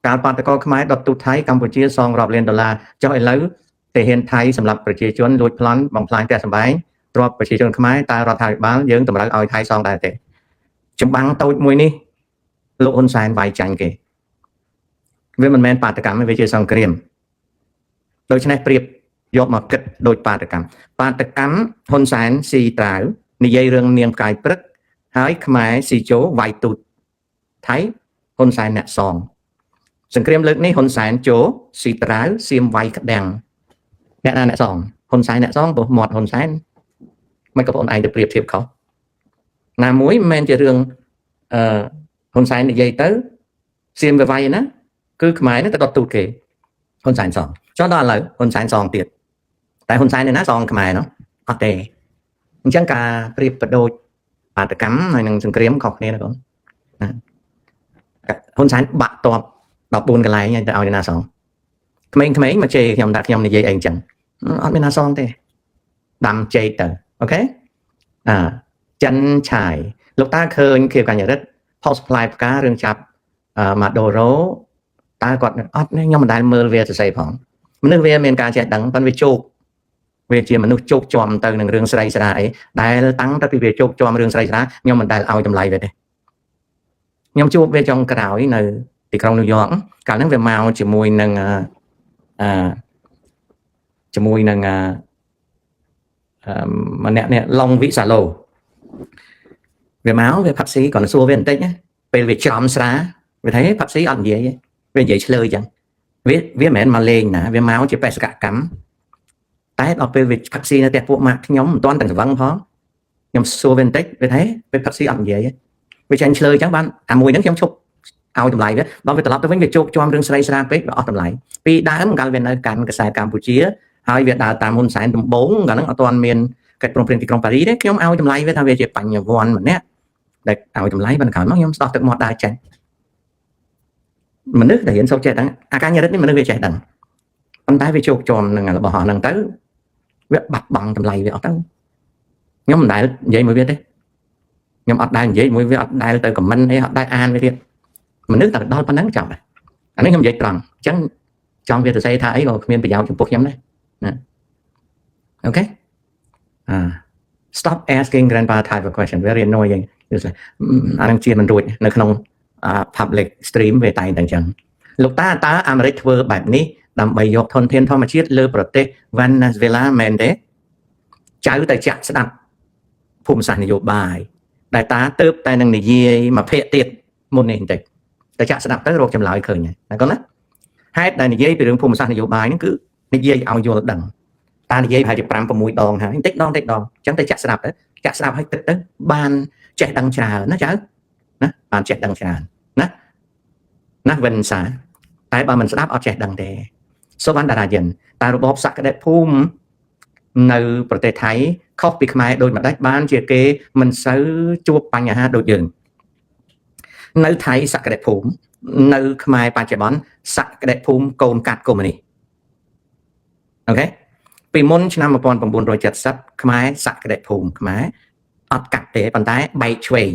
การបាតកោខ្មែរដុតទូថៃកម្ពុជាសងរាប់លានដុល្លារចុះឥឡូវទាហានថៃសម្រាប់ប្រជាជនលួចប្លន់បំផ្លាញផ្ទះសម្បែងទ្រព្យប្រជាជនខ្មែរតែរដ្ឋាភិបាលយើងតម្រូវឲ្យថៃសងដែរទេចម្បាំងតូចមួយនេះលោកហ៊ុនសែនវាយចាញ់គេវាមិនមែនបាតកម្មទេវាជាសង្គ្រាមដូច្នេះប្រៀបយកមកគិតដូចបាតកម្មហ៊ុនសែនស៊ីត្រាវនិយាយរឿងនាងផ្កាយព្រឹកហើយខ្មែរស៊ីជោវាយទូតថៃហ៊ុនសែនអ្នកសងសង្គ្រាមលើកនេះហ៊ុនសែនជោស៊ីត្រាវសៀមវាយក្តាំងអ្នកណាអ្នកសងហ៊ុនសែនអ្នកសងព្រោះមាត់ហ៊ុនសែនមិនក៏បងឯងទៅប្រៀបធៀបខុសណាមួយមិនមែនជារឿងហ៊ុនសែននិយាយទៅសៀមវាយណាគឺខ្មែរនេះទៅដុតទូតគេហ៊ុនសែនសងចុះដល់ឥឡូវហ៊ុនសែនសងទៀតតែហ៊ុនសែនណាសងខ្មែរនោះអត់ទេអញ្ចឹងការប្រៀបបដូចបាតកម្មហើយនឹងសង្គ្រាមខុសគ្នាណាបងណាហ៊ុនសែនបាក់តប14កន្លែងឲ្យទៅឲ្យណាសងក្មេងៗមកជេរខ្ញុំដាក់ខ្ញុំនិយាយអីអញ្ចឹងអត់មានណាសងទេដាំជេរទៅអូខេចិនឆាយលោកតាឃើញគៀវកញ្ញរិទ្ធផុសផ្លែផ្ការឿងចាប់ម៉ាដូរ៉ូតើគាត់អត់ខ្ញុំមិនដែលមើលវាសរសេរផងមនុស្សវាមានការចេះដឹងប៉ុន្តែវាជោគវាជាមនុស្សជោគជាំទៅនឹងរឿងស្រីស្រាអីដែលតាំងតែពីវាជោគជាំរឿងស្រីស្រាខ្ញុំមិនដែលឲ្យតម្លៃវាទេខ្ញុំជួបវាចុងក្រោយនៅទីក្រុងញូវយ៉កកាលហ្នឹងវាមកជាមួយនឹងម្នាក់នេះឡុងវិសាឡូវាមកវាផាប់ស៊ីគាត់សួរវាបន្តិចពេលវាចំស្រាវាថាផាប់ស៊ីអត់និយាយវានិយាយឆ្លើយចឹងវាមិនមែនមកលេងណាវាមកជាបេសកកម្មតែដល់ពេលវាផាប់ស៊ីនៅផ្ទះពួកម៉ាក់ខ្ញុំមិនទាន់ទាំងស្វឹងផងខ្ញុំសួរវាបន្តិចវាថាពេលផាប់ស៊ីអត់និយាយវាចាញ់ឆ្លើយចឹងបានអាមួយហ្នឹងខ្ញុំឈប់ឲ្យតម្លៃវាដល់វាត្រឡប់ទៅវិញវាជោគជាំរឿងស្រីស្រាពេកវាអស់តម្លៃពីដើមកាលវានៅកាន់កសែតកម្ពុជាហើយវាដើរតាមហ៊ុនសែនដំបងកាលហ្នឹងអត់ទាន់មានកិច្ចព្រមព្រៀងទីក្រុងប៉ារីសទេខ្ញុំឲ្យតម្លៃវាថាវាជាបញ្ញវន្តម្នាក់ដែលឲ្យតម្លៃបានក្រោយមកខ្ញុំស្ដោះទឹកមាត់ដើរចាញ់មនុស្សដែលរៀនសូត្រចេះដឹងអាការញរិទ្ធនេះមនុស្សវាចេះដឹងប៉ុន្តែវាជោគជាំនឹងរបស់ហ្នឹងទៅវាបាត់បង់តម្លៃវាអត់ទៅខ្ញុំមិនដែលនិយាយមួយវាទេខ្ញុំអត់ដែលនិយាយមួយវាអត់ដែលទៅខមមិនអីអត់ដែលអានវាទៀតមនុស្សតែដល់ប៉ុណ្ណឹងចប់ហើយអានេះខ្ញុំនិយាយត្រង់អញ្ចឹងចង់វាទៅសេថាអីក៏គ្មានប្រយោជន៍ចំពោះខ្ញុំដែរណាអូខេstop asking grandpa type of question very annoying អានឹងជាមិនរួចនៅក្នុងpublic stream វាតែងតែអញ្ចឹងលោកតាតើអាមេរិកធ្វើបែបនេះដើម្បីយកធនធានធម្មជាតិលើប្រទេស Venezuela មែនទេចៅតែចាក់ស្ដាប់ភូមិសាស្ត្រនយោបាយដែលតាទៅតែនឹងនិយាយមួយភាគទៀតមុននេះបន្តិចតែចាក់ស្ដាប់ទៅរកចម្លើយឃើញហើយណាកូនណាហេតុដែលនិយាយពីរឿងភូមិសាស្ត្រនយោបាយហ្នឹងគឺនិយាយឲ្យយល់ដឹងតានិយាយប្រហែលជា5 6ដងហើយតិចដងអញ្ចឹងទៅចាក់ស្ដាប់ឲ្យទឹកទៅបានចេះដឹងច្រើនណាចៅណាបានចេះដឹងច្រើនណាវិនសាតែបើមិនស្ដាប់អត់ចេះដឹងទេសូវបានតារាយិនតែរបបសក្តិភូមិនៅប្រទេសថៃខុសពីខ្មែរដូចម្ដេចបានជាគេមិនសូវជួបបញ្ហាដូចយើងនៅថៃសក្តិភូមិនៅខ្មែរបច្ចុប្បន្នសក្តិភូមិកូនកាត់កុម្មុយនីសអូខេពីមុនឆ្នាំ1970ខ្មែរសក្តិភូមិខ្មែរអត់កាត់ទេប៉ុន្តែបែកឆ្វេង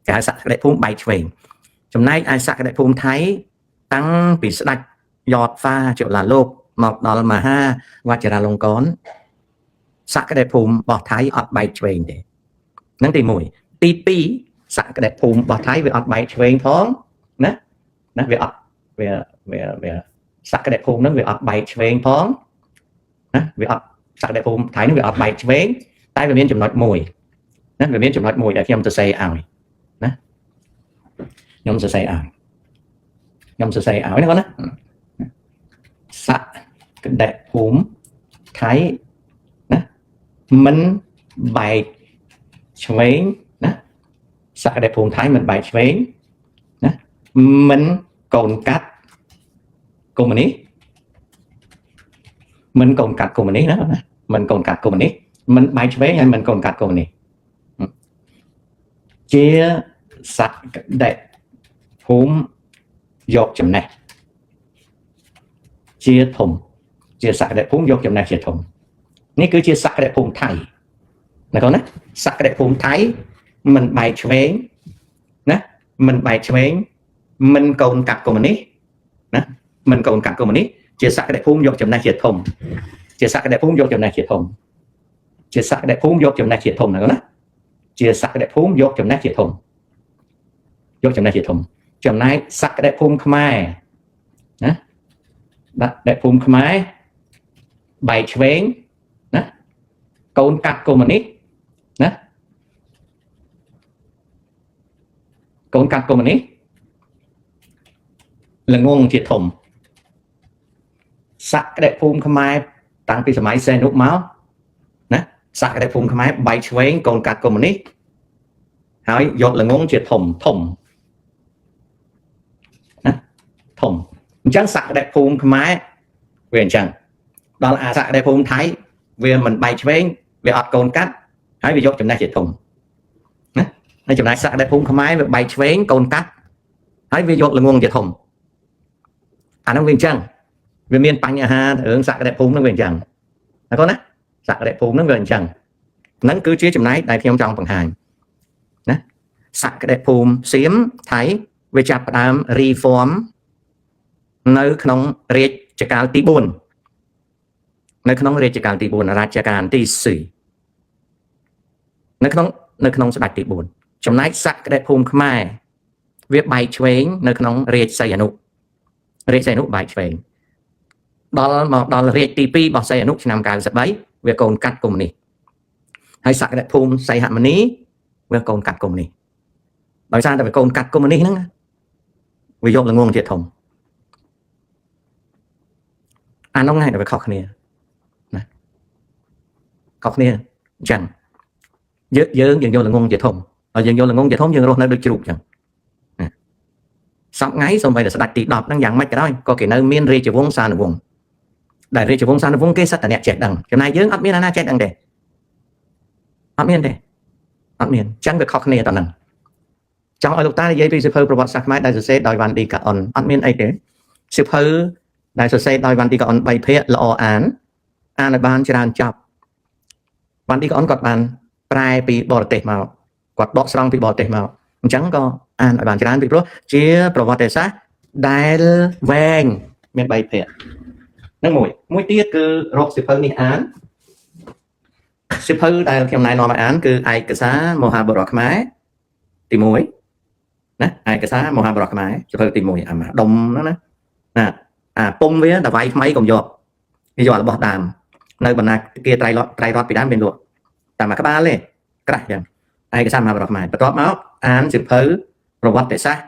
គេហៅសក្តិភូមិបែកឆ្វេងចំណែកឯសក្តិភូមិថៃតាំងពីស្ដេចយ៉តហ្វាជឡាលោកមកដល់មហាវជ្ជរាលង្កនសក្តិភូមិរបស់ថៃអត់បែកឆ្វេងទេហ្នឹងទី1ទី2សក្តិភូមិរបស់ថៃវាអត់បែកឆ្វេងផងណាវាអត់វាសក្តិភូមិហ្នឹងវាអត់បែកឆ្វេងផងណាវាអត់សក្តិភូមិថៃហ្នឹងវាអត់បែកឆ្វេងតែវាមានចំណុចមួយណាវាមានចំណុចមួយដែលខ្ញុំសរសេរឲ្យណាខ្ញុំសរសេរឲ្យណាគាត់ណាសក្តិភូមិថៃណាមិនបែកឆ្វេងណាសក្តិភូមិថៃមិនបែកឆ្វេងណាមិនកូនកាត់កុម្មុយនីសមិនកូនកាត់កុម្មុយនីសណាមិនកូនកាត់កុម្មុយនីសមិនបែកឆ្វេងហើយមិនកូនកាត់កុម្មុយនីសជាសក្តិភូមិយកចំណេះជាធំជាសក្តិភូមិយកចំណេះជាធំនេះគឺជាសក្តិភូមិថៃណាកូនណាសក្តិភូមិថៃមិនបែកឆ្វេងណាមិនបែកឆ្វេងមិនកូនកាត់កុម្មុយនីស ណាមិនកូនកាត់កុំនេះជាសក្តិភូមិយកចំណេះជាធំជាសក្តិភូមិយកចំណេះជាធំជាសក្តិភូមិយកចំណេះជាធំណាជាសក្តិភូមិយកចំណេះជាធំយកចំណេះជាធំចំណែកសក្តិភូមិខ្មែរណាដាក់សក្តិភូមិខ្មែរបែកឆ្វេងណាកូនកាត់កុំនេះណាកូនកាត់កុំនេះល្ងងជាធំសក្តិភូមិខ្មែរតាំងពីសម័យសែនុមកណាសក្តិភូមិខ្មែរបែកឆ្វេងកូនកាត់កុំនេះហើយយកល្ងងជាធំណាធំអញ្ចឹងសក្តិភូមិខ្មែរវាអញ្ចឹងដល់អាសក្តិភូមិថៃវាមិនបែកឆ្វេងវាអត់កូនកាត់ហើយវាយកចំណេះជាធំណាហើយចំណែកសក្តិភូមិខ្មែរវាបែកឆ្វេងកូនកាត់ហើយវាយកល្ងងជាធំអានោះវាអញ្ចឹងវាមានបញ្ហារឿងសក្តិភូមិនឹងវាអញ្ចឹងណាកូនណាសក្តិភូមិនឹងវាអញ្ចឹងហ្នឹងគឺជាចំណែកដែលខ្ញុំចង់បង្ហាញណាសក្តិភូមិសៀមថៃវាចាប់ផ្ដើម reform នៅក្នុងរាជកាលទី4នៅក្នុងរាជកាលទី4រាជការទី4នៅក្នុងស្ដេចទី4ចំណែកសក្តិភូមិខ្មែរវាបែកឆ្វេងនៅក្នុងរាជសីហនុបែកឆ្វេងដល់រាជទី2របស់សីហនុឆ្នាំ93វាកូនកាត់កុំនេះហើយសក្តិភូមិសីហមុនីវាកូនកាត់កុំនេះដោយសារតែវាកូនកាត់កុំនេះហ្នឹងវាយកល្ងងជាធំអានោះហើយតែវាខុសគ្នាណាខុសគ្នាអញ្ចឹងយើងយកល្ងងជាធំហើយយើងយកល្ងងជាធំយើងរស់នៅដូចជ្រូកអញ្ចឹងសប្ងៃសូម្បីតែស្ដេចទី10ហ្នឹងយ៉ាងម៉េចក៏ដោយក៏គេនៅមានរាជវង្សានុវង្សដែលរាជវង្សានុវង្សគេសិតតែអ្នកចេះដឹងចំណែកយើងអត់មានអាណាចេះដឹងទេអត់មានអញ្ចឹងវាខុសគ្នាតើហ្នឹងចង់ឲ្យលោកតានិយាយពីសៀវភៅប្រវត្តិសាស្ត្រខ្មែរដែលសរសេរដោយវ៉ាន់ឌីកាអុនអត់មានអីទេសៀវភៅដែលសរសេរដោយវ៉ាន់ឌីកាអុន3ភាគល្អអានឲ្យបានច្រើនចប់វ៉ាន់ឌីកាអុនគាត់បានប្រែពីបរទេសមកគាត់បកស្រង់ពីបរទេសមកអញ្ចឹងក៏អានឲ្យបានច្រើនពីព្រោះជាប្រវត្តិសាស្ត្រដែលវែងមាន3ភាគហ្នឹងមួយទៀតគឺរកសៀវភៅនេះអានសៀវភៅដែលខ្ញុំណែនាំឲ្យអានគឺឯកសារមហាបុរសខ្មែរទី1ណាឯកសារមហាបុរសខ្មែរសៀវភៅទី1អាម៉ាដុំហ្នឹងណាអាពុំវាតវៃថ្មីកុំយករបស់ដើមនៅបណ្ណាគារត្រៃរតពីដើមមានលក់តែមួយក្បាលទេក្រាស់ចឹងឯកសារមហាបុរសខ្មែរបន្ទាប់មកអានសៀវភៅប្រវត្តិសាស្ត្រ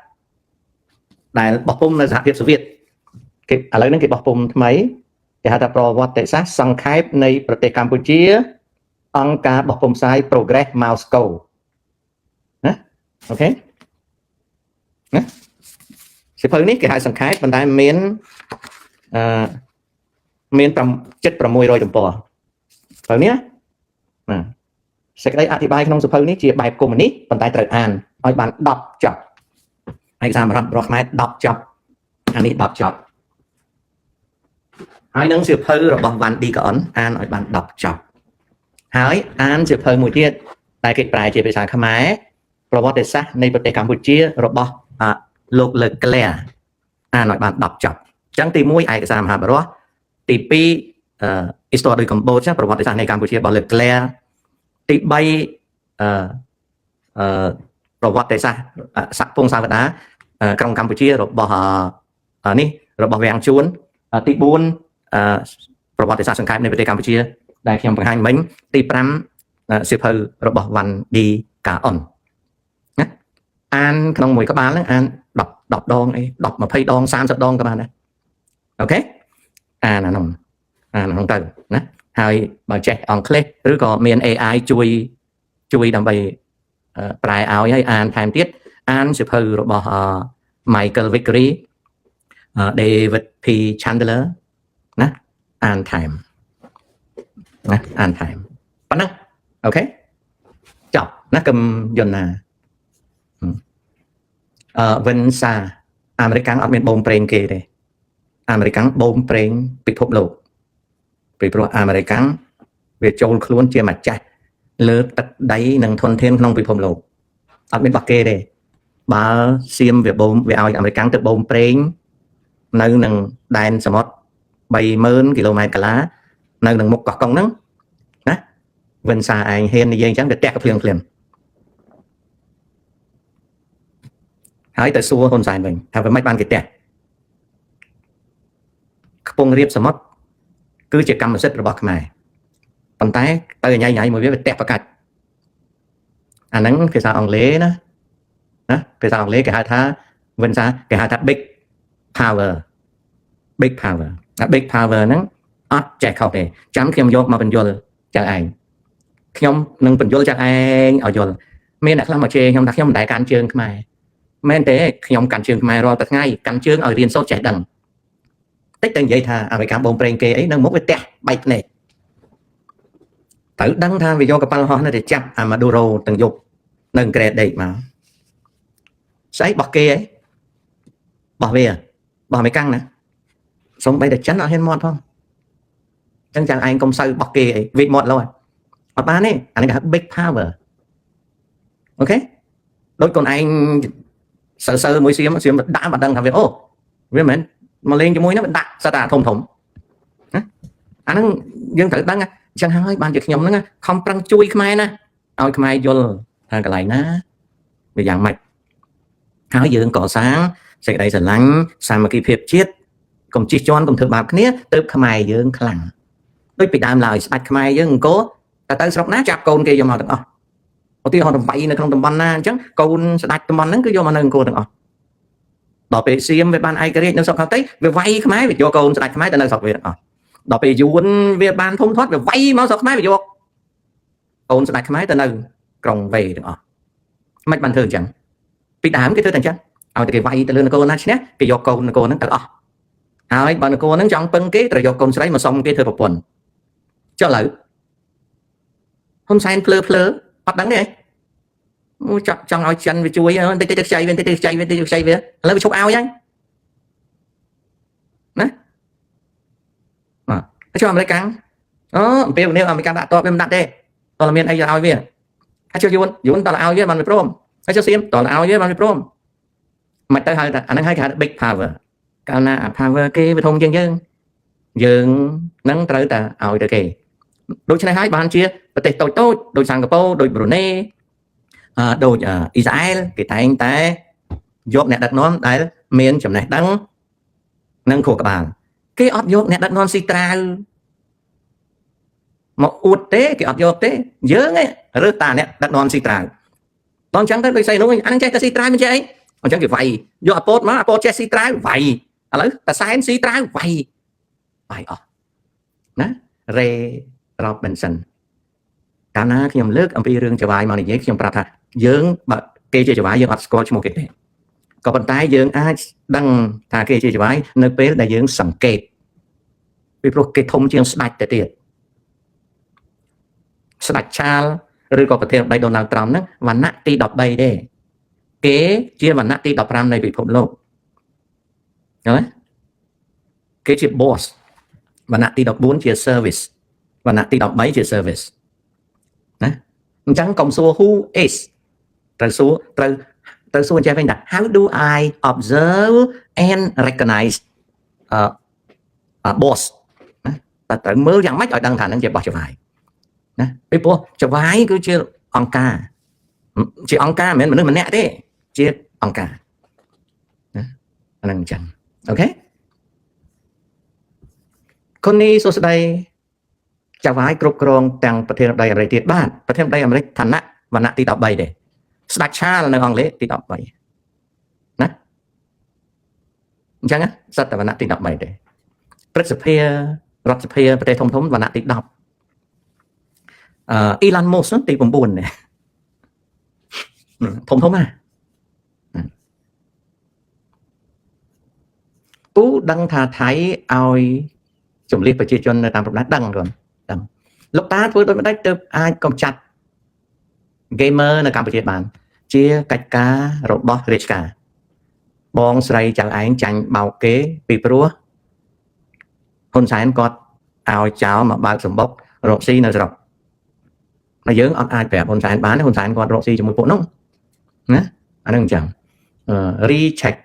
ដែលបោះពុំនៅសហភាពសូវៀតគេឥឡូវហ្នឹងគេបោះពុំថ្មីគេហៅថាប្រវត្តិសាស្ត្រសង្ខេបនៃប្រទេសកម្ពុជាអង្គការបោះពុម្ពផ្សាយ Progress Moscow ណាអូខេណាសៀវភៅនេះគេហៅសង្ខេបប៉ុន្តែមាន7,600ទំព័រសៀវភៅនេះណាសេចក្តីអធិប្បាយក្នុងសៀវភៅនេះជាបែបកុម្មុយនីសប៉ុន្តែត្រូវអានឲ្យបាន10ចប់ឯកសារមហាបុរសខ្មែរ10ចប់អានេះ10ចប់ហើយនឹងសៀវភៅរបស់វ៉ាន់ឌីកាអុនអានឲ្យបាន10ចប់ហើយអានសៀវភៅមួយទៀតដែលគេប្រែជាភាសាខ្មែរប្រវត្តិសាស្ត្រនៃប្រទេសកម្ពុជារបស់លោកលើកក្លែអានឲ្យបាន10ចប់អញ្ចឹងទី1ឯកសារមហាបុរសទី2Histoire du Cambodge ប្រវត្តិសាស្ត្រនៃកម្ពុជារបស់លើកក្លែទី3ប្រវត្តិសាស្ត្រស័កពងសាវតាក្រុងកម្ពុជារបស់នេះរបស់វាំងជួនទី4ប្រវត្តិសាស្ត្រសង្ខេបនៃប្រទេសកម្ពុជាដែលខ្ញុំបង្ហាញមិញទី5សៀវភៅរបស់វ៉ាន់ឌីកាអុនណាអានក្នុងមួយក្បាលហ្នឹងអាន10ដងអី10 20ដង30ដងក៏បានដែរអូខេអានហ្នឹងទៅណាហើយបើចេះអង់គ្លេសឬក៏មាន AI ជួយដើម្បីប្រែឲ្យហើយអានថែមទៀតអានសៀវភៅរបស់ Michael Vickery David P Chandler ណាអានថែមណាអានថែមប៉ុណ្ណឹងអូខេចប់ណាកុំយន្តណាវិនសាអាមេរិកអត់មានបូមប្រេងគេទេអាមេរិកបូមប្រេងពិភពលោកពីព្រោះអាមេរិកវាចូលខ្លួនជាម្ចាស់លើទឹកដីនិងធនធានក្នុងពិភពលោកអត់មានរបស់គេទេបើសៀមវាបូមវាឲ្យអាមេរិកទៅបូមប្រេង នៅនឹងដែនសមុទ្រ 30,000 គីឡូម៉ែត្រកាឡានៅនឹងមុខកោះកុងហ្នឹងណាវិនសាឯងហ៊ាននិយាយអញ្ចឹងទៅតាក់ភ្លាមហើយទៅសួរហ៊ុនសែនវិញថាវាមិនបានគេតាក់ខ្ពង់រាបសមុទ្រគឺជាកម្មសិទ្ធិរបស់ខ្មែរប៉ុន្តែទៅញ៉ៃមួយវាតាក់ប្រកាច់អាហ្នឹងភាសាអង់គ្លេសណាភាសាអង់គ្លេសគេហៅថាវិនសាគេហៅថា big power big powerហ្នឹងអត់ចេះខុសទេចាំខ្ញុំយកមកបញ្យល់ចៅឯងខ្ញុំនឹងបញ្យល់ចៅឯងឲ្យយល់មានអ្នកខ្លះមកជេរខ្ញុំថាខ្ញុំមិនដែលកាន់ជើងខ្មែរមែនទេខ្ញុំកាន់ជើងខ្មែររាល់តែថ្ងៃកាន់ជើងឲ្យរៀនសូត្រចេះដឹងតិចតែនិយាយថាអ្វីកាបងប្រេងគេអីនៅមុខវាទះបែកភ្នែកត្រូវដឹងថាវាយកកប៉ាល់ហោះនេះទៅចាប់អាម៉ាឌូរ៉ូទាំងយប់នៅក្រែដេកមកស្អីបោះគេអីបោះវាបោះអមេរិកាំងណាសំបីតែចិនអត់ហ៊ានមាត់ផងអញ្ចឹងចាំឯងកុំសូវបោះគេអីវិចមាត់លោអត់បានទេអានេះគេហៅ big power អូខេដូចកូនឯងសើមួយសៀមដាក់មកដឹងថាវាអូវាមិនមកលេងជាមួយនោះដាក់សិតតែធំណាអាហ្នឹងយើងត្រូវដឹងអញ្ចឹងហើយបានជាខ្ញុំហ្នឹងខំប្រឹងជួយខ្មែរណាឲ្យខ្មែរយល់ថាកន្លែងណាវាយ៉ាងម៉េចហើយយើងកសាងសេចក្តីស្រឡាញ់សាមគ្គីភាពជាតិកុំជិះជាន់កុំធ្វើបាបគ្នាទៅខ្មែរយើងខ្លាំងដូចពីដើមឡើយស្ដេចខ្មែរយើងអង្គរទៅស្រុកណាចាប់កូនគេយកមកទាំងអស់ឧទាហរណ៍តំបៃនៅក្នុងតំបន់ណាអញ្ចឹងកូនស្ដេចតំបន់ហ្នឹងគឺយកមកនៅអង្គរទាំងអស់ដល់ពេលសៀមវាបានឯករាជ្យនៅស្រុកខាងតេវាវាយខ្មែរវាយកកូនស្ដេចខ្មែរទៅនៅស្រុកវាទាំងអស់ដល់ពេលយួនវាបានធំធាត់វាវាយមកស្រុកខ្មែរវាយកកូនស្ដេចខ្មែរទៅនៅក្រុងវេទាំងអស់មិនបានធ្វើអញ្ចឹងពីដើមគេធ្វើតែអញ្ចឹងឲ្យតែគេវាយទៅលើនគរណាឈ្នះគេយកកូននគរហ្នឹងទៅអស់ហើយបើនគរហ្នឹងចង់ពឹងគេត្រូវយកកូនស្រីមកសុំគេធ្វើប្រពន្ធចុះឥឡូវហ៊ុនសែនភ្លើអត់ដឹងទេអូចង់ឲ្យចិនវាជួយតិចតិចខ្ចីវាឥឡូវវាឈប់ឲ្យហើយណាចុះអាមេរិកអូអំពាវនាវអាមេរិកដាក់តបវាមិនដាក់ទេតើមានអីឲ្យវាហើយចុះយួនតើឲ្យវាមិនព្រមហើយចុះសៀមតើឲ្យវាមិនព្រមមិនទៅហៅថាអាហ្នឹងហៅគេហៅ big power កាលណា power គេវាធំជាងយើងនឹងត្រូវតែឲ្យទៅគេដូច្នេះហើយបានជាប្រទេសតូចដូចសិង្ហបុរីដូចប្រ៊ូណេដូចអ៊ីស្រាអែលគេតែងតែយកអ្នកដឹកនាំដែលមានចំណេះដឹងនិងខួរក្បាលគេអត់យកអ្នកដឹកនាំស៊ីត្រាវមកអួតទេគេអត់យកទេយើងឯងរើសតាអ្នកដឹកនាំស៊ីត្រាវដល់អញ្ចឹងទៅដូចស្អីនោះអានឹងចេះតែស៊ីត្រាវមិនចេះអីអញ្ចឹងគេវាយយកអាពតមកអាពតចេះស៊ីត្រាវវាយឥឡូវតាសែនស៊ីត្រាវវាយអស់ណារ៉េ Robinson កាលណាខ្ញុំលើកអំពីរឿងចវាយមកនិយាយខ្ញុំប្រាប់ថាយើងបើគេជាចវាយយើងអត់ស្គាល់ឈ្មោះគេទេក៏ប៉ុន្តែយើងអាចដឹងថាគេជាចវាយនៅពេលដែលយើងសង្កេតពីព្រោះគេធំជាងស្ដេចទៅទៀតស្ដេចឆាលឬក៏ប្រធានាធិបតី Donald Trump ហ្នឹងវណ្ណៈទី13ទេគេជាវណ្ណៈទី15នៃពិភពលោកឃើញទេគេជា boss វណ្ណៈទី14ជា service វណ្ណៈទី13ជា service ណាអញ្ចឹងកុំសួរ who is ត្រូវសួរចេះវិញថា how do I observe and recognize boss ណាតែត្រូវមើលយ៉ាងម៉េចឲ្យដឹងថានឹងជា boss ចវាយណាពីព្រោះចវាយគឺជាអង្គការមិនមែនមនុស្សម្នាក់ទេជាអង្គការណាអានឹងអញ្ចឹងអូខេគុណនេះសួស្ដីចវាយគ្រប់គ្រងទាំងប្រធានាធិបតីអាមេរិកទៀតបាទប្រធានាធិបតីអាមេរិកឋានៈវណ្ណៈទី13ទេស្ដេចឆាលនៅអង់គ្លេសទី13ណាអញ្ចឹងសិតតែវណ្ណៈទី13ទេព្រឹទ្ធសភារដ្ឋសភាប្រទេសធំវណ្ណៈទី10Elon Musk ទី9នេះធំណាពូដឹងថាថៃឲ្យជំរាបប្រជាជននៅតាមប្រទេសដឹងលោកតាធ្វើដូចម្ដេចទៅអាចកំចាត់ gamer នៅកម្ពុជាបានជាកិច្ចការរបស់រាជការបងស្រីចៅឯងចាញ់បោកគេពីព្រោះហ៊ុនសែនគាត់ឲ្យចោលមកបើកសម្បុករកស៊ីនៅស្រុកហើយយើងអត់អាចប្រាប់ហ៊ុនសែនបានហ៊ុនសែនគាត់រកស៊ីជាមួយពួកនោះណាអានឹងអញ្ចឹងrecheck